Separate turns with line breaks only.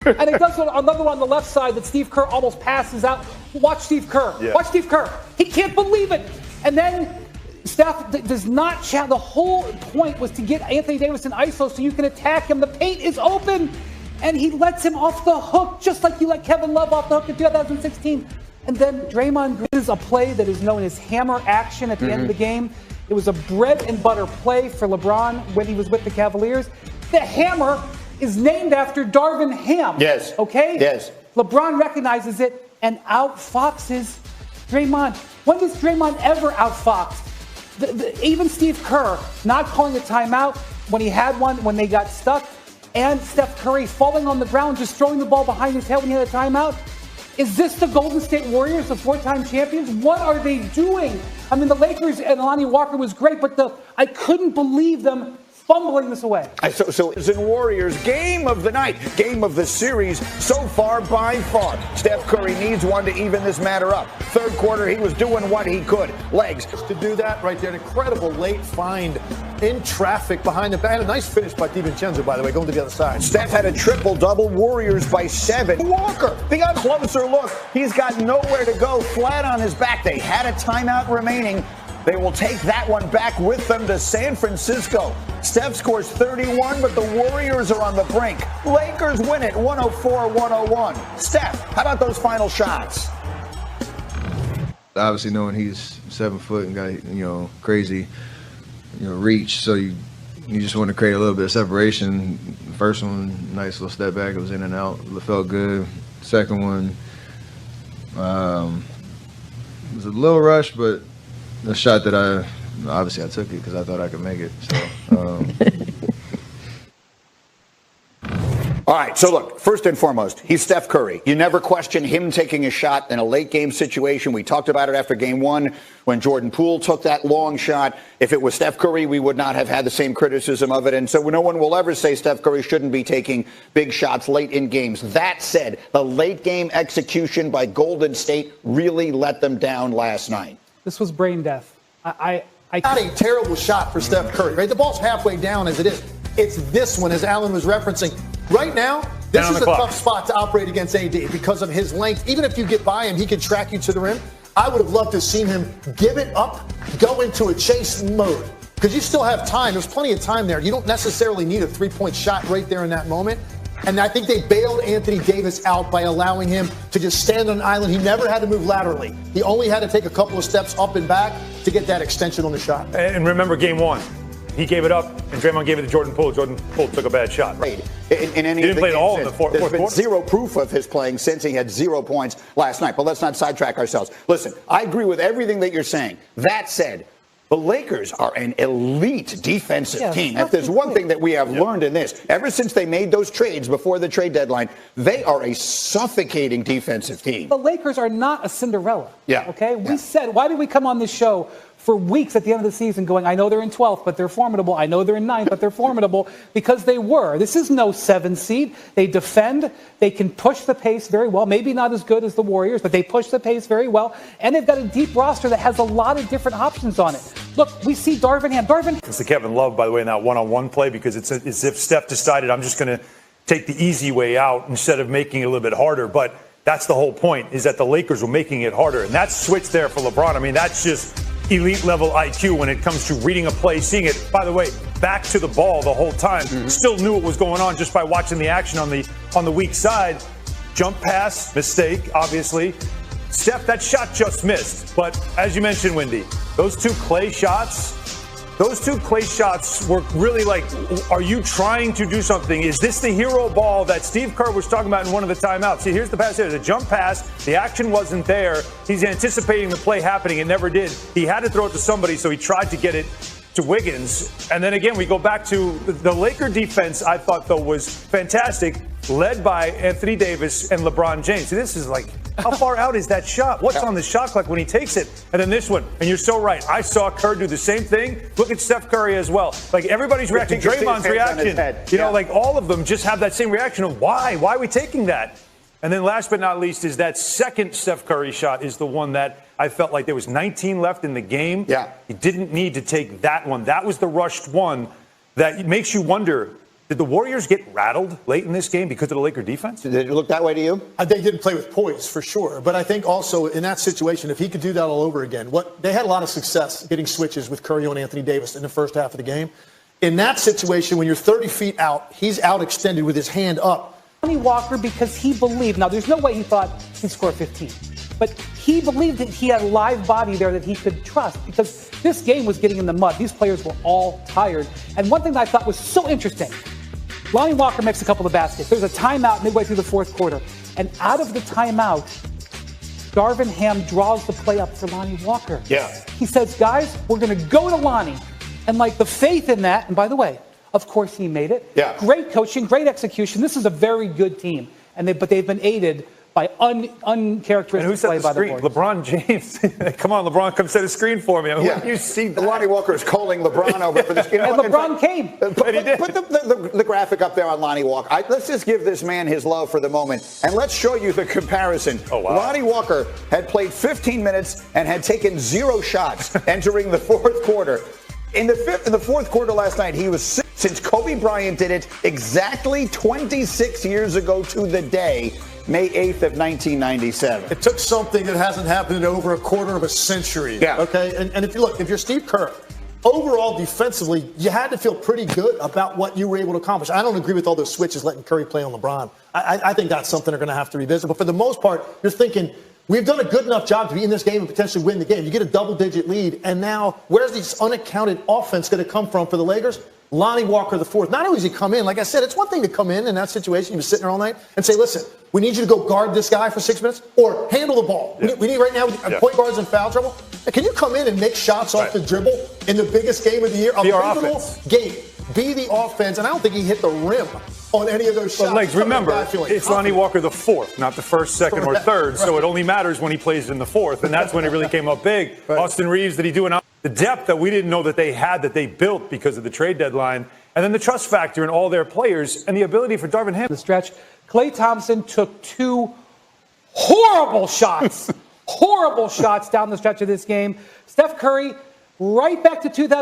And he does another one on the left side that Steve Kerr almost passes out. Watch Steve Kerr. Yeah. Watch Steve Kerr. He can't believe it. And then Steph does not chat. The whole point was to get Anthony Davis in ISO so you can attack him. The paint is open. And he lets him off the hook, just like you let Kevin Love off the hook in 2016. And then Draymond Green is a play that is known as hammer action at the end of the game. It was a bread and butter play for LeBron when he was with the Cavaliers. The hammer is named after Darvin Ham.
Yes.
Okay?
Yes.
LeBron recognizes it and outfoxes Draymond. When does Draymond ever outfox? Even Steve Kerr not calling a timeout when he had one, when they got stuck, and Steph Curry falling on the ground, just throwing the ball behind his head when he had a timeout. Is this the Golden State Warriors, the four-time champions? What are they doing? I mean, the Lakers and Lonnie Walker was great, but I couldn't believe them fumbling this away.
So it's in Warriors, game of the night, game of the series so far by far. Steph Curry needs one to even this matter up. Third quarter, he was doing what he could. Legs.
To do that right there, an incredible late find in traffic behind the back. A nice finish by DiVincenzo, by the way, going to the other side.
Steph had a triple-double, Warriors by 7. Walker, they got a closer look. He's got nowhere to go, flat on his back. They had a timeout remaining. They will take that one back with them to San Francisco. Steph scores 31, but the Warriors are on the brink. Lakers win it 104-101. Steph, how about those final shots?
Obviously knowing he's 7 foot and got, crazy, reach. So you just want to create a little bit of separation. First one, nice little step back. It was in and out. It felt good. Second one, it was a little rush, but the shot that I took it because I thought I could make it. So.
All right, so look, first and foremost, he's Steph Curry. You never question him taking a shot in a late game situation. We talked about it after game 1 when Jordan Poole took that long shot. If it was Steph Curry, we would not have had the same criticism of it. And so no one will ever say Steph Curry shouldn't be taking big shots late in games. That said, the late game execution by Golden State really let them down last night.
This was brain death.
Not a terrible shot for Steph Curry, right? The ball's halfway down as it is. It's this one, as Alan was referencing. Right now, this is a tough spot to operate against AD because of his length. Even if you get by him, he can track you to the rim. I would have loved to have seen him give it up, go into a chase mode, because you still have time. There's plenty of time there. You don't necessarily need a three-point shot right there in that moment. And I think they bailed Anthony Davis out by allowing him to just stand on an island. He never had to move laterally. He only had to take a couple of steps up and back to get that extension on the shot.
And remember game 1. He gave it up, and Draymond gave it to Jordan Poole. Jordan Poole took a bad shot.
Right. In any
he didn't play at all in the fourth quarter.
There's been zero proof of his playing since he had 0 points last night. But let's not sidetrack ourselves. Listen, I agree with everything that you're saying. That said, the Lakers are an elite defensive team. If there's one thing that we have learned in this, ever since they made those trades before the trade deadline, they are a suffocating defensive team.
The Lakers are not a Cinderella.
Yeah.
Okay? We said, why did we come on this show for weeks at the end of the season going, I know they're in 12th, but they're formidable. I know they're in 9th, but they're formidable, because they were. This is no 7 seed. They defend. They can push the pace very well. Maybe not as good as the Warriors, but they push the pace very well. And they've got a deep roster that has a lot of different options on it. Look, we see Darvin Ham.
It's the Kevin Love, by the way, in that one-on-one play, because it's as if Steph decided, I'm just going to take the easy way out instead of making it a little bit harder. But that's the whole point, is that the Lakers were making it harder. And that switch there for LeBron, I mean, that's just elite level IQ when it comes to reading a play, seeing it, by the way, back to the ball the whole time. Still knew what was going on just by watching the action on the weak side. Jump pass, mistake, obviously. Steph, that shot just missed. But as you mentioned, Wendy, those two Clay shots were really like, are you trying to do something? Is this the hero ball that Steve Kerr was talking about in one of the timeouts? See, here's the pass here. The jump pass. The action wasn't there. He's anticipating the play happening. It never did. He had to throw it to somebody, so he tried to get it to Wiggins. And then again, we go back to the Laker defense, I thought, though, was fantastic, led by Anthony Davis and LeBron James. See, this is like, how far out is that shot? What's on the shot clock when he takes it? And then this one, and you're so right. I saw Kerr do the same thing. Look at Steph Curry as well. Like, everybody's reaction, Draymond's reaction, like all of them just have that same reaction of why? Why are we taking that? And then last but not least is that second Steph Curry shot is the one that I felt like there was 19 left in the game. Yeah. He didn't need to take that one. That was the rushed one that makes you wonder, Did the Warriors get rattled late in this game because of the Laker defense?
Did it look that way to you?
They didn't play with poise, for sure. But I think also in that situation, if he could do that all over again, they had a lot of success getting switches with Curry and Anthony Davis in the first half of the game. In that situation, when you're 30 feet out, he's out extended with his hand up.
Lonnie Walker, because he believed, now there's no way he thought he'd score 15, but he believed that he had a live body there that he could trust, because this game was getting in the mud. These players were all tired. And one thing that I thought was so interesting, Lonnie Walker makes a couple of baskets. There's a timeout midway through the fourth quarter. And out of the timeout, Darvin Ham draws the play up for Lonnie Walker.
Yeah.
He says, guys, we're going to go to Lonnie. And like the faith in that, and by the way, of course he made it.
Yeah.
Great coaching, great execution. This is a very good team. But they've been aided by uncharacteristic play by the Warriors.
LeBron James. Come on, LeBron, come set a screen for me. I mean,
Yeah.
you see that?
Lonnie Walker is calling LeBron over for this. You know,
And LeBron came.
Put the graphic up there on Lonnie Walker. Let's just give this man his love for the moment, and let's show you the comparison.
Oh, wow.
Lonnie Walker had played 15 minutes and had taken 0 shots entering the fourth quarter. In the fourth quarter last night, he was sick. Since Kobe Bryant did it exactly 26 years ago to the day, May 8th of 1997.
It took something that hasn't happened in over a quarter of a century.
Yeah.
Okay. And if you're Steve Kerr, overall defensively, you had to feel pretty good about what you were able to accomplish. I don't agree with all those switches letting Curry play on LeBron. I think that's something they're going to have to revisit. But for the most part, you're thinking, we've done a good enough job to be in this game and potentially win the game. You get a double-digit lead, and now where's this unaccounted offense going to come from for the Lakers? Lonnie Walker the fourth. Not only does he come in, like I said, it's one thing to come in that situation. He was sitting there all night and say, listen, we need you to go guard this guy for 6 minutes or handle the ball. Yeah. We need right now, point guards in foul trouble. Can you come in and make shots off the dribble in the biggest game of the year? A pivotal game. Be the offense. And I don't think he hit the rim on any of those shots.
But Legs, remember, it's Lonnie Walker the fourth, not the first, second, or third. So it only matters when he plays in the fourth. And that's when it really came up big. Austin Reeves, did he do enough? The depth that we didn't know that they had, that they built because of the trade deadline. And then the trust factor in all their players and the ability for Darvin Ham.
The stretch. Klay Thompson took 2 horrible shots. Horrible shots down the stretch of this game. Steph Curry right back to 2000.